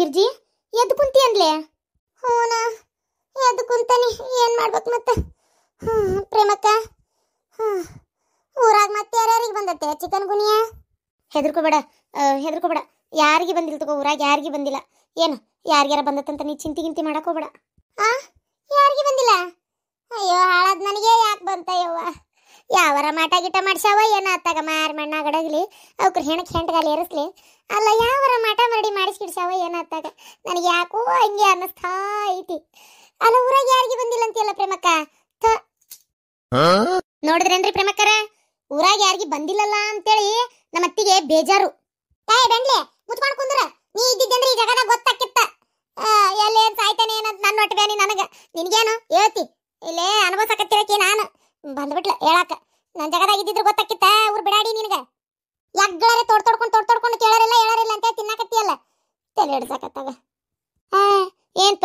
ಗಿರ್ಜಿ ಎದ್ದು ಕುಂತಿ ಅನ್ಲೆ? ಹೂನ ಎದ್ದು ಕುಂತಾನಿ, ಏನ್ ಮಾಡ್ಬೇಕು ಮತ್ತೆ? ಪ್ರೇಮಕ್ಕ, ಊರಾಗ ಮತ್ತೆ ಯಾರ್ಯಾರಿಗೆ ಬಂದತ್ತೆ ಚಿಕನ್ ಗುನಿಯ? ಹೆದರ್ಕೋಬೇಡ, ಹೆದರ್ಕೋಬೇಡ, ಯಾರಿಗೆ ಬಂದಿಲ್ಲ ತಗೋ, ಊರಾಗ ಯಾರಿಗೆ ಬಂದಿಲ್ಲ. ಏನು ಯಾರಿಗಾರ ಬಂದತ್ತಂತ ನೀ ಚಿಂತಿ ಮಾಡಕ್ ಹೋಗ್ಬೇಡ. ಆ ಯಾರಿಗೆ ಬಂದಿಲ್ಲ? ಅಯ್ಯೋ ಹಾಳಾದ್ ನನಗೆ ಯಾಕೆ ಬಂತಯ್ಯವ್ವ? ಯಾವರ ಮಾಟ ಗಿಟ ಮಾಡ್ಸಾವ ಏನ ಅತ್ತಾಗ ಮಾರಿ ಮಣ್ಣಾಗಡಗ್ಲಿ ಅವ್ರ ಹೆಂಟಗಾಲಿ ಏರಿಸ್ಲಿ. ಅಲ್ಲ ಯಾವರ ಮಾಟ ಮಾಡಿ ಮಾಡಿಸ್ಕಿಡ್ಸಾವ ಏನ ಅತ್ತಾಗ ನನಗೆ ಯಾಕೋ ಹಂಗೆ ಅನ್ನಿಸ್ತಾ ಐತಿ. ಅಲ್ಲ ಊರಾಗ ಯಾರಿಗೆ ಬಂದಿಲ್ಲ ಅಂತೀಯಲ್ಲ ಪ್ರೇಮಕ್ಕ? ನೋಡಿದ್ರೇನ್ರಿ ಪ್ರೇಮಕ್ಕರ, ಊರಾಗ ಯಾರಿಗೆ ಬಂದಿಲ್ಲಲ್ಲ ಅಂತೇಳಿ ನಮ್ಮ ಅತ್ತಿಗೆ ಬೇಜಾರು. ಏ ಬೆಂಡ್ಲೆ ಮುಚ್ಕೊಂಡು ಕುಂದ್ರ, ನೀ ಇದ್ದಿದ್ದಂದ್ರೆ ಈ ಜಗದಾಗ ಗೊತ್ತಾಕಿತ್ತ. ಎಲ್ಲೇನ್ ಸಾಯ್ತಾನೆ ಏನಂತ ನನ್ನ ಒಟ್ಟು ಬೇನಿ ನನಗ. ನಿನ್ಗೇನು ಹೇಳ್ತಿ ಇಲ್ಲೇ ಅನುಭವಿಸಕತ್ತಿರಕಿ ನಾನು ಬಂದ್ಬಿಟ್ಲ ಹೇಳಾಕ. ನನ್ನ ಜಗದಾಗ ಇದ್ದಿದ್ರು ಗೊತ್ತಾಕಿತ್ತ ಊರ್ ಬಿಡಾಡಿ ನಿನಗ. ಯಗ್ಗಳರೆ ತೋಡ್ಕೊಂಡು ಕೇಳೋರಿಲ್ಲ ಹೇಳೋರಿಲ್ಲ ಅಂತ ತಿನ್ನಾಕತ್ತಿಯಲ್ಲ, ತಲೆ ಹಿಡ್ಸಕತ್ತಾಗ. ಏನ್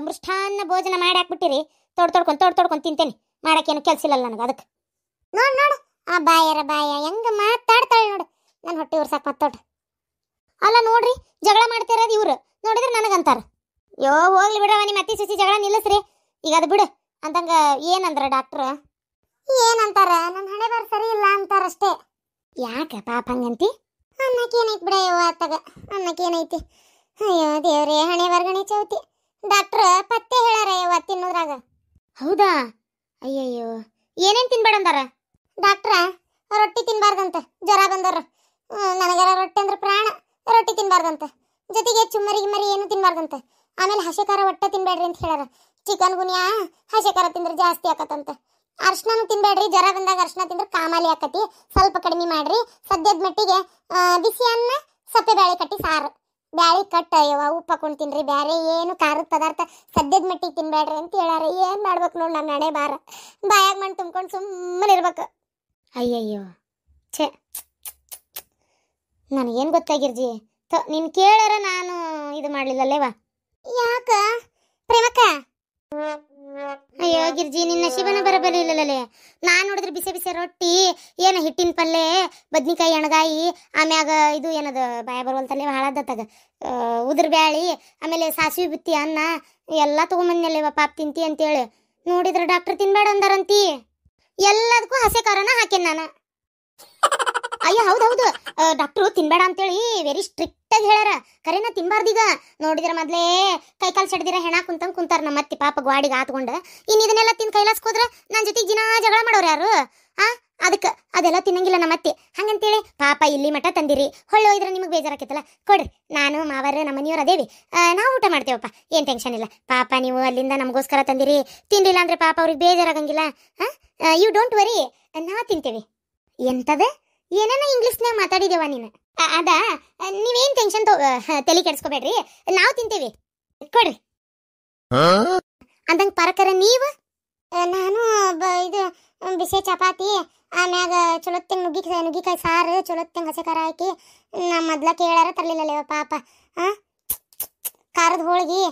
ಮೃಷ್ಟಾನ್ನ ಭೋಜನ ಮಾಡಿ ಹಾಕ್ಬಿಟ್ಟಿರಿ, ತೋಡ್ಕೊಂಡು ತಿಂತೇನೆ. ಮಾಡಕ್ಕೇನು ಕೆಲ್ಸ ಇಲ್ಲಲ್ಲ ನನಗೆ. ಅದಕ್ಕೆ ನೋಡು ಆ ಬಾಯರ ಬಾಯ ಹೆಂಗ ಮಾತಾಡ್ತಾಳೆ ನೋಡು, ನನ್ನ ಹೊಟ್ಟೆ ಉರ್ಸಾಕ್ ಮತ್ತೋಟ. ಅಲ್ಲ ನೋಡ್ರಿ ಜಗಳ ಮಾಡ್ತಿರೋದು ಇವ್ರು ನೋಡಿದ್ರೆ ನನಗಂತಾರ. ಯೋ ಹೋಗ್ಲಿ ಬಿಡವ, ನಿಮ್ಮ ಅತ್ತಿ ಸಸಿ ಜಗಳ ನಿಲ್ಲಿಸ್ರಿ ಈಗ, ಅದು ಬಿಡು ಅಂತಂಗ. ಏನಂದ್ರ ಡಾಕ್ಟ್ರ್? ಏನಂತಾರ? ನನ್ನ ಹಣೆ ಬಾರ ಸರಿ ಇಲ್ಲ ಅಂತಾರಷ್ಟೇ. ಯಾಕ ಪಾಪ ಹಂಗಂತಿ? ಅನ್ನಕ್ಕೇನೈತಿ ಬಿಡ ಯವ್ವ ಅತ್ತಾಗ, ಅನ್ನಕ್ಕೇನೈತಿ? ಅಯ್ಯೋ ದೇವ್ರೇ, ಹಣೆ ಬರ್ಗಣೆ ಚೌತಿ. ಡಾಕ್ಟ್ರ್ ಪತ್ತೆ ಹೇಳಾರ ಯವ್ವ ತಿನ್ನೋದ್ರಾಗ. ಹೌದಾ? ಅಯ್ಯಯ್ಯೋ, ಏನೇನ್ ತಿನ್ಬೇಡ ಅಂದಾರ ಡಾಕ್ಟ್ರ? ರೊಟ್ಟಿ ತಿನ್ಬಾರ್ದಂತ, ಜ್ವರ ಬಂದವ್ರ. ನನಗರ ರೊಟ್ಟಿ ಅಂದ್ರೆ ಪ್ರಾಣ, ರೊಟ್ಟಿ ತಿನ್ಬಾರ್ದಂತ. ಜೊತೆಗೆ ಚುಮ್ಮರಿ ಗಿಮ್ಮರಿ ಏನು ತಿನ್ಬಾರ್ದಂತ. ಆಮೇಲೆ ಹಸೆಕಾರ ಒಟ್ಟ ತಿನ್ಬೇಡ್ರಿ ಅಂತ ಹೇಳ್ಯಾರ. ಚಿಕನ್ ಗುನಿಯಾ ಹಸೆಕಾರ ತಿಂದ್ರೆ ಜಾಸ್ತಿ ಆಕತ್ತಂತ. ಅರ್ಶನೂ ತಿನ್ಬೇಡ್ರಿ, ಜ್ವರ ಬಂದಾಗ ಅರ್ಶನ ತಿಂದ್ರೆ ಕಾಮಾಲಿ ಆಕತಿ, ಸ್ವಲ್ಪ ಕಡಿಮೆ ಮಾಡ್ರಿ. ಸದ್ಯದ ಮಟ್ಟಿಗೆ ಬಿಸಿ ಅನ್ನ ಸಪ್ಪೆ ಬ್ಯಾಳಿ ಕಟ್ಟಿ ಸಾರು, ಬ್ಯಾಳಿ ಕಟ್ಟ ಯವ್ವ ಉಪ್ಪು ಹಾಕೊಂಡು ತಿನ್ರಿ, ಬ್ಯಾರೆ ಏನು ಖಾರದ ಪದಾರ್ಥ ಸದ್ಯದ ಮಟ್ಟಿಗೆ ತಿನ್ಬೇಡ್ರಿ ಅಂತ ಹೇಳ್ಯಾರ. ಏನ್ ಮಾಡ್ಬೇಕು ನೋಡಿ ನನ್ನ ಹಣೆ ಬಾರ, ಬಾಯಾಗ ಮಣ್ಣು ತುಂಬ್ಕೊಂಡು ಸುಮ್ಮನೆ ಇರ್ಬೇಕು. ಅಯ್ಯಯ್ಯೋ ಛೇ, ನನಗೇನು ಗೊತ್ತಾಗಿರ್ಜಿ, ನೀನು ಕೇಳಾರ ನಾನು ಇದು ಮಾಡ್ಲಿಲ್ಲಲ್ಲೇವಾ? ಯಾಕ ಪ್ರೇಮಕ್ಕ? ಅಯ್ಯೋ ಗಿರ್ಜಿ, ನಿನ್ನ ನಶೀಬನ ಬರಬಲ್ಲ ಇಲ್ಲಲ್ಲೇ. ನಾನು ನೋಡಿದ್ರೆ ಬಿಸಿ ಬಿಸಿ ರೊಟ್ಟಿ, ಏನು ಹಿಟ್ಟಿನ ಪಲ್ಲೆ, ಬದ್ನಿಕಾಯಿ ಎಣ್ಗಾಯಿ, ಆಮ್ಯಾಗ ಇದು ಏನದ ಬಾಯ ಬರುವಲ್ತಲ್ಲೇ ಹಾಳಾದತ್ತಾಗ ಉದ್ರ ಬ್ಯಾಳಿ, ಆಮೇಲೆ ಸಾಸಿವೆ ಬುತ್ತಿ ಅನ್ನ ಎಲ್ಲ ತೊಗೊಂಬಂದ್ನಲ್ಲೇವ ಪಾಪ ತಿಂತಿ ಅಂತೇಳಿ. ನೋಡಿದ್ರೆ ಡಾಕ್ಟರ್ ತಿನ್ಬೇಡ ಅಂದಾರಂತಿ. ಎಲ್ಲದಕ್ಕೂ ಹಸೆ ಖಾರನ ಹಾಕೇನ್ ನಾನು. ಅಯ್ಯೋ ಹೌದೌದು, ಡಾಕ್ಟ್ರು ತಿನ್ಬೇಡ ಅಂತೇಳಿ ವೆರಿ ಸ್ಟ್ರಿಕ್ಟ್ ಆಗಿ ಹೇಳ್ಯಾರ. ಕರೆನ ತಿನ್ಬಾರ್ದೀಗ. ನೋಡಿದ್ರೆ ಮೊದ್ಲೇ ಕೈಕಾಲು ಸಡ್ದಿರ ಹೆಣ ಕುಂತಾರ ನಮ್ಮ ಅತ್ತಿ ಪಾಪ ಗಾಡಿಗೆ ಆತ್ಕೊಂಡು. ಇನ್ನು ಇದನ್ನೆಲ್ಲ ತಿಂದು ಕೈಲಾಸ್ಕೋದ್ರ ನನ್ನ ಜೊತೆಗೆ ದಿನ ಜಗಳ ಮಾಡೋರು ಯಾರು? ಅದಕ್ಕೆ ಅದೆಲ್ಲ ತಿನ್ನಂಗಿಲ್ಲ ನಮ್ಮ ಅತ್ತಿ. ಹಂಗಂತೇಳಿ ಪಾಪ ಇಲ್ಲಿ ಮಠ ತಂದಿರಿ, ಹೊಳ್ಳಿ ಹೋಯ್ದ್ರೆ ನಿಮಗೆ ಬೇಜಾರಾಕೈತಲ್ಲ, ಕೊಡ್ರಿ ನಾನು ಮಾವರ ನಮ್ಮ ಮನೆಯವ್ರು ಅದೇವಿ, ನಾವು ಊಟ ಮಾಡ್ತೇವಪ್ಪ, ಏನು ಟೆನ್ಷನ್ ಇಲ್ಲ. ಪಾಪ ನೀವು ಅಲ್ಲಿಂದ ನಮಗೋಸ್ಕರ ತಂದಿರಿ, ತಿನ್ಲಿಲ್ಲ ಅಂದ್ರೆ ಪಾಪ ಅವ್ರಿಗೆ ಬೇಜಾರಾಗಂಗಿಲ್ಲ. ಯು ಡೋಂಟ್ ವರಿ, ನಾವು ತಿಂತೇವಿ. ಎಂತದ ಏನೇನ ಇಂಗ್ಲೀಷ್ನಾಗ ಮಾತಾಡಿದೇವ ನೀನು? ಅದ ನೀವೇನ್ ಟೆನ್ಷನ್ ತಲೆ ಕೆಡಿಸ್ಕೋಬೇಡ್ರಿ, ನಾವು ತಿಂತೇವಿ, ಕೊಡ್ರಿ ಅಂದಂಗ ಪರಕರ. ನೀವು? ನಾನು ಇದು ಬಿಸಿ ಚಪಾತಿ, ಆಮ್ಯಾಗ ಚಲೋತ್ತಂಗ ನುಗ್ಗಿಕಾಯಿ ಸಾರು, ಚಲೋತ್ತಂಗ ಹಸೆ ಖಾರ ಹಾಕಿ. ನಮ್ಮ ಮೊದ್ಲ ಕೇಳಾರ ತರ್ಲಿಲ್ಲಲ್ಲೇವ ಪಾಪ. ಖಾರದ ಹೋಳಿಗೆ,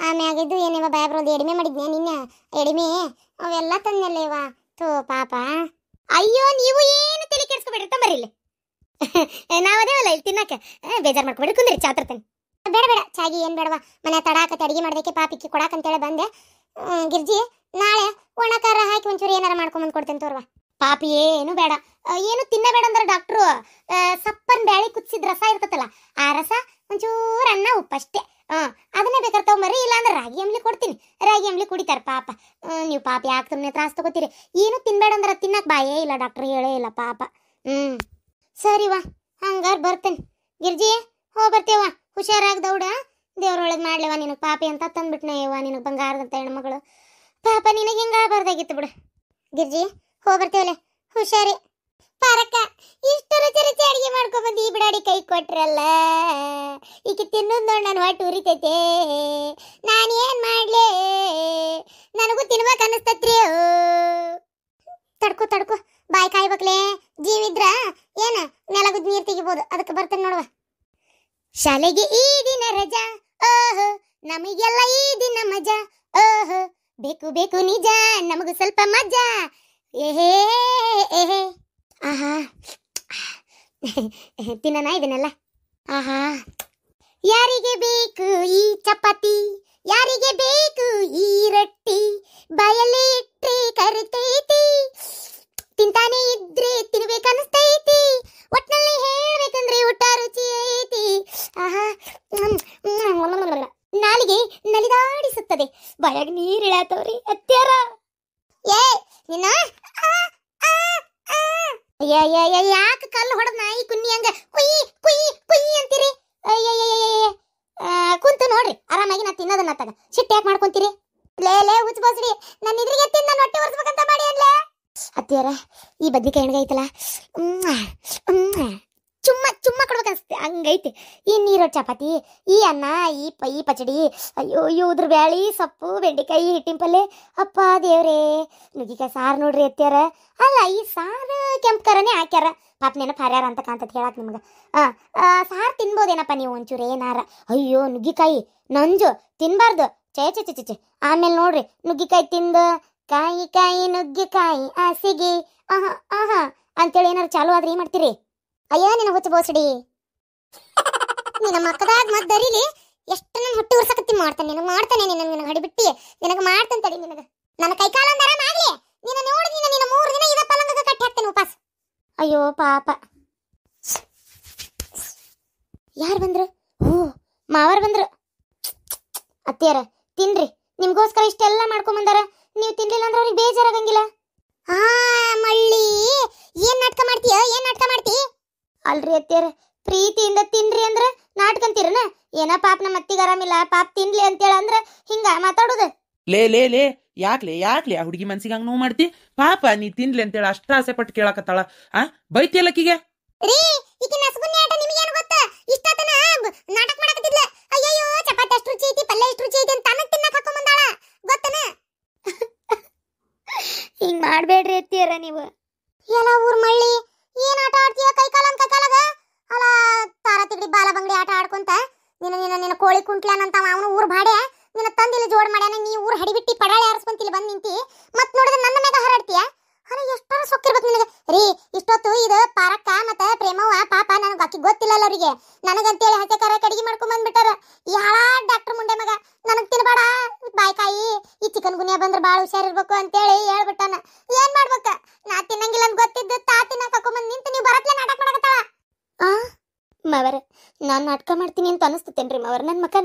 ಆಮ್ಯಾಗ ಇದು ಏನೇವ ಬಾಯ ಬರೋದು ಎಡಿಮೆ ಮಾಡಿದ್ನೆ ನಿನ್ನ ಎಡಿಮೆ, ಅವೆಲ್ಲ ತಂದಲ್ಲೇವ. ತೋ ಪಾಪ. ಅಯ್ಯೋ ನೀವು ಏನು ತಲೆ ಕೆಡಿಸ್ಕೋಬೇಡ್ರಿ, ತಂಬರಿಲ್ಲಿ ನಾವ್ ಅದೇವಲ್ಲ ಇಲ್ಲಿ ತಿನ್ನಕ್ಕೆ. ಬೇಜಾರು ಮಾಡ್ಕೊಬೇಡ್ರಿ, ಕುಂದ್ರಿ ಚಾ ತರ್ತೇನೆ. ಬೇಡ ಚಾಗಿ ಏನ್ ಬೇಡವಾ, ಮನೆ ತಡಾಕತ್ತೆ ಅಡಿಗೆ ಮಾಡ್ದಕ್ಕೆ ಪಾಪಿಕ್ಕಿ ಕೊಡಾಕಂತೇಳಿ ಬಂದೆ. ಗಿರ್ಜಿ ನಾಳೆ ಒಣ ಖಾರ ಹಾಕಿ ಒಂಚೂರು ಏನಾರ ಮಾಡ್ಕೊಂಬಂದು ಕೊಡ್ತೇನೆ ತೋರ್ವಾ. ಪಾಪಿ ಏನು ಬೇಡ, ಏನು ತಿನ್ನಬೇಡ ಅಂದ್ರೆ ಡಾಕ್ಟ್ರು ಸಪ್ಪನ್ ಬ್ಯಾಳಿ ಕುದಿಸಿದ ರಸ ಇರ್ತತಲ್ಲ, ಆ ರಸ ಒಂಚೂರು ಅನ್ನ ಉಪ್ಪಷ್ಟೇ, ಅದನ್ನೇ ಬೇಕಾದ್ರೆ ತಗೊಂಬರ್ರಿ. ಇಲ್ಲ ಅಂದ್ರೆ ರಾಗಿ ಅಂಬ್ಲಿ ಕೊಡ್ತೀನಿ, ರಾಗಿ ಅಂಬ್ಲಿ ಕುಡಿತಾರೆ ಪಾಪ. ನೀವು ಪಾಪ ಯಾಕೆ ಸುಮ್ಮನೆ ತ್ರಾಸ ತಗೋತೀರಿ? ಏನು ತಿನ್ಬೇಡ ಅಂದ್ರೆ ತಿನ್ನಕ್ ಬಾಯೇ ಇಲ್ಲ, ಡಾಕ್ಟ್ರ್ ಹೇಳೇ ಇಲ್ಲ ಪಾಪ. ಸರಿವಾ, ಹಂಗಾರ ಬರ್ತೇನೆ ಗಿರ್ಜಿ, ಬರ್ತೇವ. ಹುಷಾರಾಗಿ ದೌಡ, ದೇವ್ರೊಳಗೆ ಮಾಡ್ಲೇವ ನಿನಗೆ. ಪಾಪಿ ಅಂತ ತಂದ್ಬಿಟ್ನೆ ಯವ್ವ ನಿನಗೆ, ಬಂಗಾರದಂತ ಹೆಣ್ಮಗಳು. ಪಾಪ ನಿನಗೆ ಹಿಂಗಾಗಬಾರ್ದಾಗಿತ್ತು ಬಿಡು ಗಿರ್ಜಿ. ಬರ್ತೇವಲೆ, ಹುಷಾರಿ. ಪಾರಕ್ಕ ಇಷ್ಟು ರುಚಿ ರುಚಿ ಅಡಿಗೆ ಮಾಡ್ಕೊಂಬಂದು ಈ ಬಿಡಾಡಿ ಕೈ ಕೊಟ್ರಲ್ಲ, ಈಗ ತಿನ್ನೋದು ನೋಡಿ ನಾನು ಹೊಟ್ಟೆ ಉರಿತೈತೆ. ನಾನೇನ್ ಮಾಡ್ಲಿ, ನನಗೂ ತಿನ್ಬೇಕು ಅನ್ನಿಸ್ತತ್ರಿ. ತಡ್ಕೊ ಬಾಯಿ ಕಾಯ್ಬೇಕ್ಲೆ. ಜೀವಿದ್ರ ಏನ ನೆಲಗುದ್ ನೀರು ತೆಗಿಬೋದು, ಅದಕ್ಕೆ ಬರ್ತೇನೆ ನೋಡುವ. ಶಾಲೆಗೆ ಈ ದಿನ ರಜಾ, ಓಹೋ ನಮಗೆಲ್ಲ ಈ ದಿನ ಮಜಾ, ಓಹೋ ಬೇಕು ನಿಜ ನಮಗೂ ಸ್ವಲ್ಪ ಮಜಾ. ಏಹೇ ಏಹೇ ಆಹಾ ತಿನ್ನೋಣ ಇದನ್ನೆಲ್ಲ. ಆಹಾ ಯಾರಿಗೆ ಬೇಕು ಈ ಚಪಾತಿ, ಯಾರಿಗೆ ಬೇಕು ಈ ರೊಟ್ಟಿ, ಬಾಯಲ್ಲಿ ಇಟ್ರೆ ಕರಿತೈತಿ, ತಿಂತಾನೆ ಇದ್ರೆ ತಿನ್ಬೇಕನ್ನಿಸ್ತೈತಿ, ಒಟ್ನಲ್ಲಿ ಹೇಳ್ಬೇಕಂದ್ರೆ ಊಟ ರುಚಿ ಐತಿ. ಆಹಾ, ನಾಲಿಗೆ ನಲಿದಾಡಿಸುತ್ತದೆ, ಬಾಯಾಗ ನೀರಿಳಾತವ್ರಿ ಅತ್ಯಾರ. ಏ ನಿನ್ನ ಯಾಕೆ ಕಲ್ಲು ಹೊಡೆದ್ ನಾಯಿ ಕುನ್ನಿ ಹಂಗ ಕುಯ್ ಕುಯ್ ಕುಯ್ ಅಂತೀರಿ? ಕುಂತು ನೋಡ್ರಿ ಆರಾಮಾಗಿ ನಾ ತಿನ್ನೋದನ್ನ ತಗ ಸಿಟ್ಟು ಯಾಕೆ ಮಾಡ್ಕೊಂತೀರಿ? ಲೇ ಹುಚ್ಚ ಬಸ್ರಿ, ನನ್ನ ಇದ್ರಿಗೆ ತಿಂದ ನನ್ನ ಹೊಟ್ಟೆ ಒರೆಸ್ಬೇಕಂತ ಮಾಡಿ ಅನ್ಲೇ ಅತ್ತಿಯಾರ. ಈ ಬದ್ನಿಕಾಯಿ ಎಣ್ಗಾಯಿ ಐತಲ್ಲ, ಚುಮ್ಮ ಚುಮ್ಮ ಕೊಡ್ಬೇಕನ್ಸುತ್ತೆ, ಹಂಗೈತಿ. ಈ ನೀರು ಚಪಾತಿ, ಈ ಅನ್ನ, ಈ ಪಚಡಿ, ಅಯ್ಯೋ ಇವ್ದ್ರ ಬ್ಯಾಳಿ ಸೊಪ್ಪು, ಬೆಂಡೆಕಾಯಿ, ಹಿಟ್ಟಿನ ಪಲ್ಲೆ, ಅಪ್ಪ ದೇವ್ರೇ. ನುಗ್ಗಿಕಾಯಿ ಸಾರು ನೋಡ್ರಿ ಅತ್ತಿಯಾರ. ಅಲ್ಲ, ಈ ಸಾರು ಕೆಂಪು ಖರನೇ ಹಾಕ್ಯಾರ, ಪಾಪ ನೆನಪು ಹಾರ್ಯಾರ ಅಂತ ಕಾಂತತ್ ಹೇಳಕ್ ನಿಮ್ಗೆ. ಸಾರು ತಿನ್ಬೋದೇನಪ್ಪ ನೀವು ಒಂಚೂರು ಏನಾರ? ಅಯ್ಯೋ ನುಗ್ಗಿಕಾಯಿ ನಂಜು ತಿನ್ಬಾರ್ದು, ಚೇ. ಆಮೇಲೆ ನೋಡ್ರಿ ನುಗ್ಗಿಕಾಯಿ ತಿಂದು ಕಾಯಿ ಕಾಯಿ ನುಗ್ಗಿಕಾಯಿ ಆಸೆಗೆ ಆಹಾ ಅಂತೇಳಿ ಏನಾರು ಚಾಲು ಆದ್ರೆ ಏನ್ ಮಾಡ್ತೀರಿ? ಅಯ್ಯೋ ನಿನ್ನ ಹುಚ್ಚ ಬೋಸಡಿ, ನಿನ್ನ ಮಕ್ಕದಾಗ ಮತ್ ದರಿಲಿ ಎಷ್ಟು ನನ್ನ ಹೊಟ್ಟೆ ಉರ್ಸಕತ್ತಿ ಮಾಡ್ತಾನೆ ನಿನಗೆ ಹಡಿಬಿಟ್ಟಿ ನಿನಗೆ ಮಾಡ್ತಾನೆ ತಡಿ. ನಿನಗೆ ನನ್ನ ಕೈಕಾಲ ಒಂದು ಆರಾಮಾಗ್ಲಿ, ನಿನ್ನ ನೋಡಿ ನಿನ್ನ 3 ದಿನ ಇದ ಪಲಂಗಕ್ಕೆ ಕಟ್ಟಿ ಹಾಕ್ತೇನೆ ಉಪಾಸ. ಅಯ್ಯೋ ಪಾಪ. ಯಾರು ಬಂದ್ರು? ಓ ಮಾವಾರ ಬಂದ್ರು. ಅತ್ತಿಯಾರ ತಿನ್ರಿ, ನಿಮ್ಗೋಸ್ಕರ ಇಷ್ಟೆಲ್ಲ ಮಾಡ್ಕೊಂಬಂದಾರ, ನೀವು ತಿನ್ಲಿಲ್ಲ ಅಂದ್ರೆ ಅವ್ರಿಗೆ ಬೇಜಾರಾಗಂಗಿಲ್ಲ. ಮಳ್ಳಿ ಏನ್ ನಾಟಕ ಮಾಡ್ತಿ? ಅಲ್ರಿ ಅತ್ತಿಯಾರ, ಪ್ರೀತಿಯಿಂದ ತಿನ್ರಿ ಅಂದ್ರ ನಾಟ್ಕಂತೀರನ? ಏನ ಪಾಪ ನಮ್ಮ ಅತ್ತಿಗೆ ಆರಾಮಿಲ್ಲ, ಪಾಪ ತಿನ್ಲಿ ಅಂತೇಳ ಅಂದ್ರ ಹಿಂಗ ಮಾತಾಡುದು? ಲೇ ಯಾಕ್ಲೆ ಆ ಹುಡುಗಿ ಮನ್ಸಿಗೆ ಹಂಗ ನೋವು ಮಾಡ್ತಿ? ಪಾಪ ನೀ ತಿನ್ಲಿ ಅಂತೇಳಿ ಅಷ್ಟ ಆಸೆ ಪಟ್ಟು ಕೇಳಕತ್ತಾಳ, ಬೈತಿಯಲ್ಲಕ್ಕಿಗೆ? ರೀ ಈಕಿ ನಸಗುನ್ನಿ ಆಟ ನಿಮಗೇನು ಗೊತ್ತ? ಇಷ್ಟತನ ನಾಟಕ ಮಾಡಕತ್ತಿದ್ಲ. ಅಯ್ಯಯ್ಯೋ ಚಪಾತಿ ಅಷ್ಟು ರುಚಿ ಐತಿ, ಪಲ್ಯ ಎಷ್ಟು ರುಚಿ ಐತಿ ಅಂತ ತನಗ್ ತಿನ್ನಕ್ ಹಾಕೊಂಡ್ ಬಂದಾಳ ಗೊತ್ತನ? ಹಿಂಗ್ ಮಾಡ್ಬೇಡ್ರಿ ಅತ್ತಿಯರ ನೀವು. ಎಲ್ಲ ಊರ್ ಮಳ್ಳಿ ಏನ್ ಆಟ ಆಡ್ತೀಯ ಕೈಕಾಲಾಗ? ಅಲ್ಲ ತಾರ ತಿಗಡಿ ಬಾಲ ಬಂಗಡಿ ಆಟ ಆಡ್ಕೊಂತ ನಿನ್ನ ಕೋಳಿ ಕುಂಟ್ಲಾನಂತ ಅವನು ಊರ್ ಬಾಡೆ ನಿನ್ನ ತಂದಿಲ್ಲ ಜೋಡ್ ಮಾಡ್ಯಾನ. ನೀ ಊರ್ ಹಡಿಬಿಟ್ಟಿ ಪಡಾಳೆ ಆರಿಸ್ಕೊಂತಿಲ್ಲ ಬಂದ್ ನಿಂತಿ, ಮತ್ ನೋಡಿದ್ರೆ ನನ್ನ ಮ್ಯಾಗ ಹರಡ್ತೀಯ? ಅಲ್ಲ ಎಷ್ಟಾರ ಸೊಕ್ಕಿರ್ಬೇಕು ನಿನಗೆ. ರೀ ಇಷ್ಟೊತ್ತು ಇದು ಪಾರಕ್ಕ ಮತ್ತ ಪ್ರೇಮವ್ವ ಪಾಪ ನನಗೆ ಅಕ್ಕಿ ಗೊತ್ತಿಲ್ಲಲ್ಲ ಅವ್ರಿಗೆ, ನನಗಂತೇಳಿ ಹಸೆಕಾರ ಕಡಿಗೆ ಮಾಡ್ಕೊಂಡ್ ಬಂದ್ಬಿಟ್ಟಾರ. ಈ ಹಾಳಾ ಡಾಕ್ಟರ್ ಮುಂಡೆ ಮಗ ನನಗ್ ತಿನ್ಬೇಡ ಬಾಯ್ಕಾಯಿ, ಈ ಚಿಕನ್ ಗುನಿಯಾ ಬಂದ್ರೆ ಬಾಳ ಹುಷಾರಿರ್ಬೇಕು ಅಂತೇಳಿ ಹೇಳ್ಬಿಟ್ಟಾನ. ಏನ್ ಮಾಡ್ಬೇಕ? ನಾ ತಿನ್ನಂಗಿಲ್ಲ ಅಂತ ಗೊತ್ತಿದ್ದು ತಾ ತಿನ್ನಕ್ ಹಾಕೊಂಬಂದ್ ನಿಂತು ನೀವು ಬರತ್ಲೆ ನಾಟಕ ಮಾಡಕತ್ತಾಳ. ಮಾವರ ನಾನ್ ನಾಟಕ ಮಾಡ್ತೀನಿ ಅಂತ ಅನಿಸ್ತೇನ್ರಿ ಮಾವರ? ನನ್ನ ಮಕ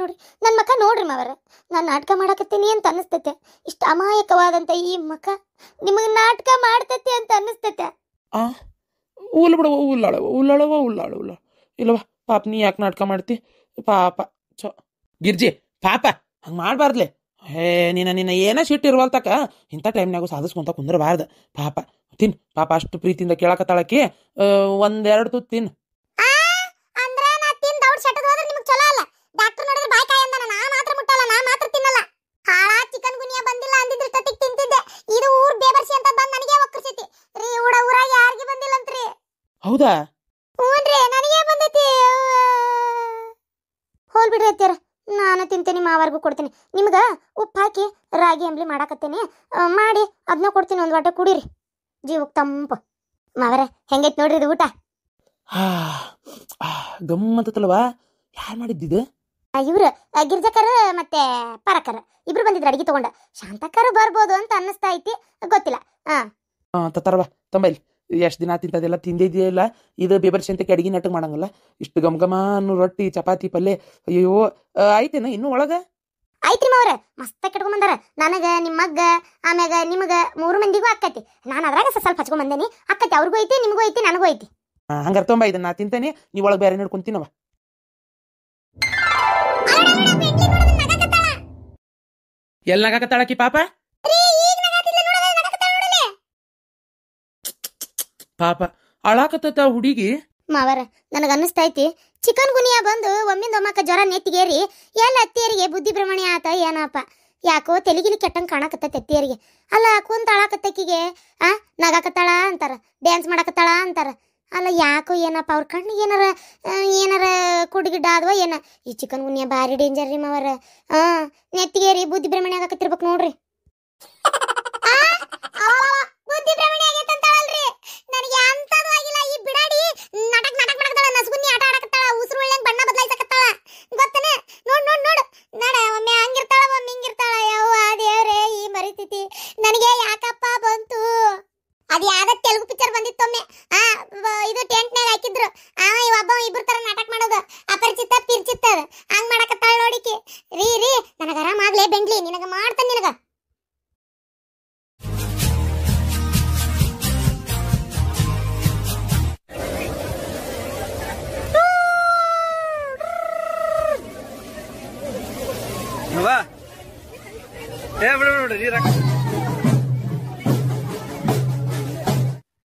ನೋಡ್ರಿ ಮಾವರ, ನಾನ್ ನಾಟಕ ಮಾಡಕತ್ತೀನಿ ಅಂತ ಅನಿಸ್ತೈತೆ. ಇಷ್ಟ ಅಮಾಯಕವಾದಂತ ಈ ಮಕ ನಿಮಗ್ ನಾಟಕ ಮಾಡ್ತೈತಿ ಅಂತ ಅನಿಸ್ತೈತೆ. ಉಳ್ಳಾಳವ ಇಲ್ಲವಾ ಪಾಪ, ನೀ ಯಾಕೆ ನಾಟಕ ಮಾಡ್ತಿ ಪಾಪ? ಗಿರ್ಜಿ ಪಾಪ ಹಂಗ ಮಾಡ್ಬಾರ್ದ್ಲೆ. ನಿನ್ನ ಏನ ಸಿಟ್ಟು ಇರುವಲ್ತಕ ಇಂಥ ಟೈಮ್ನಾಗೂ ಸಾಧಿಸ್ಕೊಂತ ಕುಂದ್ರಬಾರ್ದು. ಪಾಪ ತಿನ್, ಪಾಪ ಅಷ್ಟು ಪ್ರೀತಿಯಿಂದ ಕೇಳಕತ್ತಾಳಕಿ, 1-2 ತುತ್ತು ತಿನ್. ಹೌದಾ? ಹೂನ್ರಿ, ನನಗೆ ಬಂದೈತಿ. ಹೋಲ್ ಬಿಡ್ರಿ ಅತ್ಯಾರ, ನಾನು ತಿಂತೇನೆ, ಮಾವರ್ಗೂ ಕೊಡ್ತೀನಿ. ನಿಮ್ಗ ಉಪ್ಪು ಹಾಕಿ ರಾಗಿ ಅಂಬ್ಲಿ ಮಾಡಾಕತ್ತೇನೆ, ಮಾಡಿ ಅದನ್ನ ಕೊಡ್ತೀನಿ, ಒಂದು ವಾಟ ಕುಡೀರಿ, ಜೀವಕ್ಕೆ ತಂಪು. ಮಾವರ ಹೆಂಗೈತಿ ನೋಡ್ರಿ ಇದು ಊಟ? ಗಮ್ಮತ್ತಲ್ವಾ? ಯಾರು ಮಾಡಿದ್ದಿದೆ? ಇವ್ರು ಗಿರ್ಜಕರ್ ಮತ್ತೆ ಪರಕರ್ ಇಬ್ರು ಬಂದಿದ್ರು ಅಡಿಗೆ ತಗೊಂಡ. ಶಾಂತಕರ್ ಬರ್ಬೋದು ಅಂತ ಅನ್ನಿಸ್ತಾ ಐತಿ, ಗೊತ್ತಿಲ್ಲ. ತರವಾ ತಂಬೈಲಿ, ಎಷ್ಟು ದಿನ ತಿಂತದೆಲ್ಲ ತಿಂದಿದೆಯಲ್ಲ. ಇದು ಬೇಬರ್ಸಿ ಅಂತ ಅಡಿಗೆ ನಾಟಕ ಮಾಡಂಗಲ್ಲ. ಇಷ್ಟು ಗಮ ಅನ್ನೋ ರೊಟ್ಟಿ ಚಪಾತಿ ಪಲ್ಯ, ಅಯ್ಯೋ ಆಯ್ತೇನ ಇನ್ನೂ ಒಳಗ? ಆಯ್ತ್ರಿ ಮಾವ್ರ, ಮಸ್ತ ಕೆಟ್ಕೊಂಡ್ ಬಂದಾರ. ನನಗ ನಿಮ್ಮಗ್ಗ ಆಮ್ಯಾಗ ನಿಮಗ 3 ಮಂದಿಗೂ ಅಕ್ಕೈತಿ. ನಾನು ಅದ್ರಾಗ ಸ್ವಲ್ಪ ಹಚ್ಕೊಂಡ್ ಬಂದೇನಿ. ಅಕ್ಕೈತಿ, ಅವ್ರಿಗೂ ಐತಿ, ನಿಮಗೂ ಐತಿ, ನನಗೂ ಐತಿ. ಹಂಗಾರ ತೊಂಬ ಇದನ್ನ ನಾ ತಿಂತೇನೆ, ನೀವ್ ಒಳಗೆ ಬೇರೆ ನೋಡ್ಕೊಂತೀನವ. ಎಲ್ಲಿ ನಗಾಕತ್ತಾಳಕಿ ಪಾಪ? ಪಾಪ ಅಳಾಕತ್ತ ಹುಡುಗಿ. ಮಾವರ ನನಗ ಅನ್ನಿಸ್ತೈತಿ ಚಿಕನ್ ಗುನಿಯಾ ಬಂದು ಒಮ್ಮಿಂದ ಒಮ್ಮಕ್ಕ ಜ್ವರ ನೆತ್ತಿಗೇರಿ ಎಲ್ಲ ಅತ್ತಿಯರಿಗೆ ಬುದ್ಧಿ ಭ್ರಮಣೆ ಆತ ಏನಪ್ಪ. ಯಾಕೋ ತೆಲಿಗಿಲಿ ಕೆಟ್ಟಂಗೆ ಕಾಣಕತ್ತೈತಿ ಅತ್ತಿಯರಿಗೆ. ಅಲ್ಲ ಕುಂತ ಅಳಾಕತ್ತಕ್ಕಿಗೆ ನಗಾಕತ್ತಾಳ ಅಂತಾರ, ಡ್ಯಾನ್ಸ್ ಮಾಡಕತ್ತಾಳ ಅಂತಾರ. ಅಲ್ಲ ಯಾಕೋ ಏನಪ್ಪ ಅವ್ರ ಕಣ್ಣಿಗೆ ಏನಾರ ಕುಡ್ಗಿಡ್ಡ ಆದ್ವ ಏನ? ಈ ಚಿಕನ್ ಗುನಿಯಾ ಭಾರಿ ಡೇಂಜರ್ ರೀ ಮಾವರ. ನೆತ್ತಿಗೇರಿ ಬುದ್ಧಿ ಭ್ರಮಣೆ ಆಗಕತ್ತಿರ್ಬೇಕು ನೋಡ್ರಿ. ಬುದ್ಧಿ ಭ್ರಮಣೆ ಆಗೈತಂತಾಳಲ್ರಿ, ನನಗೆ ಅಂತದೂ ಆಗಿಲ್ಲ. ಈ ಬಿಡಾಡಿ ನಾಟಕ ಮಾಡಕತ್ತಾಳ, ನಸಗುನ್ನಿ ಆಟ ಆಡಕತ್ತಾಳ, ಉಸಿರು ಒಳ್ಳೆಂಗ್ ಬಣ್ಣ ಬದಲಾಯಿಸಕತ್ತಾಳ ಗೊತ್ತ?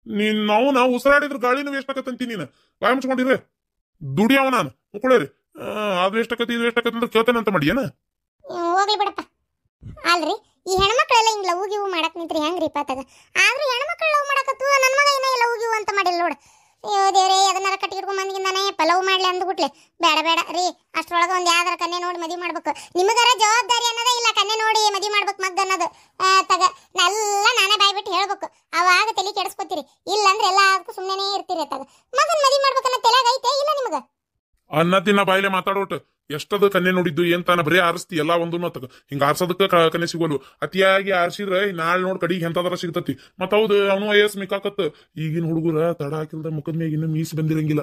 ನೀನ್ ನಾವು ಉಸಿರಾಡಿದ್ರ ಗಾಳಿನೂ ವೇಸ್ಟ್ ಆಕತ್ತಂತಿ ನೀನು ಬಾಯ್ ಮುಚ್ಕೊಂಡಿರ್ರಿ ದುಡಿಯವ ನಾನು ಮುಕ್ಕೊಳ್ಳೇರಿ ಅದು ವೇಸ್ಟ್ ಆಕತಿ ಇದು ವೇಸ್ಟ್ ಆಕತಿ ಅಂದ್ರೆ ಕೇಳ್ತೇನೆ ಅಂತ ಮಾಡಿ ಏನ ಹೋಗ್ಲಿ ಬಿಡಪ್ಪ. ಅಲ್ರಿ ಈ ಹೆಣ್ಮಕ್ಳೆಲ್ಲ ಹಿಂಗ್ ಲವ್ ಗಿವ್ ಮಾಡಕ್ ನಿಂತ್ರಿ ಹೆಂಗ್ರಿ ಪಾತಾಗ? ಆದ್ರೂ ಹೆಣ್ಮಕ್ಳು ಲವ್ ಮಾಡಕತ್ತು, ನನ್ನ ಮಗ ಏನ ಲವ್ ಗಿವ್ ಅಂತ ಮಾಡಿಲ್ಲ ನೋಡು. ಅಯ್ಯೋ ದೇವ್ರೇ, ಅದನ್ನಾರ ಕಟ್ಟಿಟ್ಕೊಂಡ್ ಬಂದಿಂದಾನೆ ಲವ್ ಮಾಡ್ಲಿ ಅಂದ್ಬಿಟ್ಲೆ. ಬೇಡ ಬೇಡ ರೀ, ಅಷ್ಟ್ರೊಳಗ ಒಂದ್ ಯಾವ್ದಾರ ಕನ್ಯೆ ನೋಡಿ ಮದ್ವಿ ಮಾಡ್ಬೇಕು. ನಿಮಗಾರ ಜವಾಬ್ದಾರಿ ಅನ್ನೋದೇ ಇಲ್ಲ, ಕನ್ಯೆ ನೋಡಿ ಮದ್ವಿ ಮಾಡ್ಬೇಕು ಮಗ್ ಅನ್ನೋದು. ತಗ ಎಲ್ಲ ನಾನೇ ಬಾಯ್ಬಿಟ್ಟು ಹೇಳ್ಬೇಕು, ಅವಾಗ ತಲೆ ಕೆಡಿಸ್ಕೊತೀರಿ. ಇಲ್ಲ ಅಂದ್ರೆ ಎಲ್ಲದಕ್ಕೂ ಸುಮ್ಮನೆ ಇರ್ತೀರಿ. ತಗ ಮಗನ್ ಮದ್ವಿ ಮಾಡ್ಬೇಕನ್ನ ತಲೆಯಾಗ ಐತೆ ಇಲ್ಲ ನಿಮಗ? ಅನ್ನ ತಿನ್ನ ಬಾಯಿಲೆ ಮಾತಾಡೋಟ್ ಎಷ್ಟದ ಕನ್ಯೆ ನೋಡಿದ್ದು ಏನ್ ತಾನ ಬರೀ ಆರಿಸ್ತಿ ಎಲ್ಲಾ ಒಂದು ತಗ ಹಿಂಗ ಆರ್ಸೋದಕ್ಕ ಕನ್ಯೆ ಸಿಗೋಲ್ವು. ಅತಿಯಾಗಿ ಆರ್ಸಿದ್ರೆ ನಾಳೆ ನೋಡ್ ಕಡಿಗೆ ಎಂತದಾರ ಸಿಗ್ತತಿ. ಮತ್ ಹೌದು ಅವನು ವಯಸ್ಸು ಮಿಕ್ಕಾಕತ್. ಈಗಿನ ಹುಡುಗರ ತಡ ಹಾಕಿಲ್ದ ಮುಖದ ಮ್ಯಾಗ ಇನ್ನು ಮೀಸ್ ಬಂದಿರಂಗಿಲ್ಲ.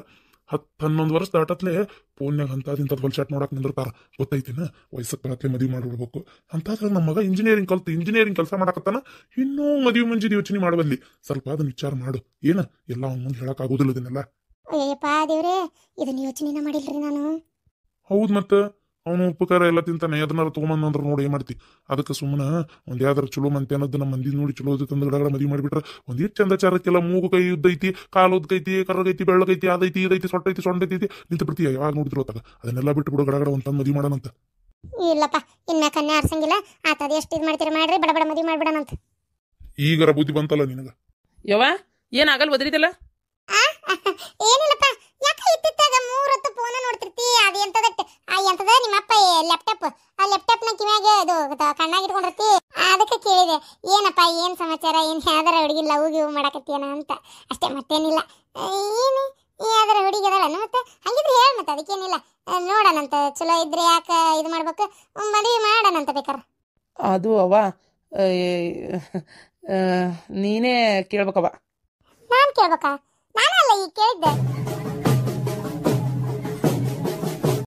10-11 ವರ್ಷ ದಾಟತ್ಲೆ ಫೋನ್ಯಾಗ ಅಂತದ್ ಹೊಲ್ಸಾಟ್ ನೋಡಕ್ ನಿಂದಿರ್ತಾರ. ಗೊತ್ತೈತಿನ ವಯಸ್ಸಕ್ ಬರತ್ಲೆ ಮದ್ವಿ ಮಾಡ್ಬಿಡ್ಬೇಕು ಅಂತಾದ್ರ ನಮ್ಮ ಮಗ ಇಂಜಿನಿಯರಿಂಗ್ ಕೆಲಸ ಮಾಡಕತ್ತಾನ. ಇನ್ನೂ ಮದ್ವಿ ಮುಂಜಿದ ಯೋಚನೆ ಮಾಡಬಲ್ಲಿ. ಸ್ವಲ್ಪ ಅದನ್ನ ವಿಚಾರ ಮಾಡು. ಏನ ಎಲ್ಲ ಅವ್ನ ಮುಂದೆ ಹೇಳಕ್ ಆಗೋದಿಲ್ಲ ಇದನ್ನೆಲ್ಲ. ಅಯ್ಯಪ್ಪ ದೇವ್ರೇ, ಇದನ್ನ ಯೋಚನೆನ ಮಾಡಿಲ್ರಿ ನಾನು. ಹೌದ್ ಮತ್ತ ಅವನು ಉಪಕಾರ ಎಲ್ಲ ತಿಂತಾನೆ. ಅದನ್ನಾರ ತಗೊಂಬಂದ್ರ ನೋಡಿ ಏನ್ ಮಾಡ್ತಿ? ಅದಕ್ಕೆ ಸುಮ್ಮನ ಒಂದ್ ಯಾವ್ದಾರ ಚಲೋ ಮಂತೆ ಅನ್ನೋದು ನಮ್ಮ ಮಂದಿ ನೋಡಿ ಚಲೋ ತಂದು ಗಡಗಡ ಮದ್ವಿ ಮಾಡಿಬಿಟ್ರ ಒಂದಿಷ್ಟು ಚಂದಚಾರಕ್ಕೆಲ್ಲ ಮೂಗು ಕೈ ಉದ್ದೈತಿ, ಕಾಲು ಉದ್ದೈತಿ, ಕರ್ರಗೈತಿ, ಬೆಳ್ಳಗೈತಿ, ಅದೈತಿ ಇದೈತಿ, ಸೊಟ್ಟೈತಿ, ಸೊಂಡೈತಿ ನಿಂತ ಬಿಡ್ತೀಯ. ಯಾವಾಗ ನೋಡಿದ್ರು ಹೊತ್ತಾಗ ಅದನ್ನೆಲ್ಲ ಬಿಟ್ಟು ಬಿಡು, ಗಡಗಡ ಒಂದ್ ಮದ್ವಿ ಮಾಡೋಣಂತ. ಇಲ್ಲಪ್ಪ, ಇನ್ಮ್ಯಾಕ ಕನ್ಯಾ ಆರ್ಸಂಗಿಲ್ಲ. ಆತದ ಎಷ್ಟು ಇದು ಮಾಡ್ತೀರಿ ಮಾಡ್ರಿ, ಬಡ ಬಡ ಮದ್ವಿ ಮಾಡ್ಬಿಡಣಂತ. ಈಗರ ಬುದ್ಧಿ ಬಂತಲ್ಲ ನಿನಗ? ಯವ್ವ ಏನಾಗಲ್ ಒದರಿದಲ್ಲ? ಏನಿಲ್ಲಪ್ಪ, ಯಾಕ ಇತ್ತಿತ್ತಾಗ 3 ಹೊತ್ತು ಫೋನ್ ನೋಡ್ತಿರ್ತಿ? ಅದು ಎಂತದಟ್ಟು ಎಂತದ ನಿಮ್ಮಪ್ಪ ಲ್ಯಾಪ್ಟಾಪ್, ಆ ಲ್ಯಾಪ್ಟಾಪ್ ನ ಕಿವ್ಯಾಗ ಇದು ಕಣ್ಣಾಗ ಇಟ್ಕೊಂಡಿರ್ತಿ. ಅದಕ್ಕೆ ಕೇಳಿದೆ, ಏನಪ್ಪ ಏನ್ ಸಮಾಚಾರ, ಏನ್ ಯಾವ್ದಾರ ಹುಡುಗಿ ಲವ್ ಗಿವ್ ಮಾಡಕತ್ತೀಯನ ಅಂತ ಅಷ್ಟೇ, ಮತ್ತೇನಿಲ್ಲ. ಏನು ಯಾವ್ದಾರ ಹುಡುಗಿ ಅದಲ್ಲ ಮತ್ತೆ? ಹಂಗಿದ್ರೆ ಹೇಳ, ಮತ್ತೆ ಅದಕ್ಕೇನಿಲ್ಲ. ನೋಡೋಣಂತ, ಚಲೋ ಇದ್ರೆ ಯಾಕ ಇದು ಮಾಡ್ಬೇಕು, ಮದುವೆ ಮಾಡೋಣಂತ ಬೇಕಾರ. ಅದು ಅವ್ವ ನೀನೇ ಕೇಳ್ಬೇಕವ್ವ. ನಾನ್ ಕೇಳ್ಬೇಕಾ? ನಾನಲ್ಲ ಈಗ ಕೇಳಿದ್ದೆ.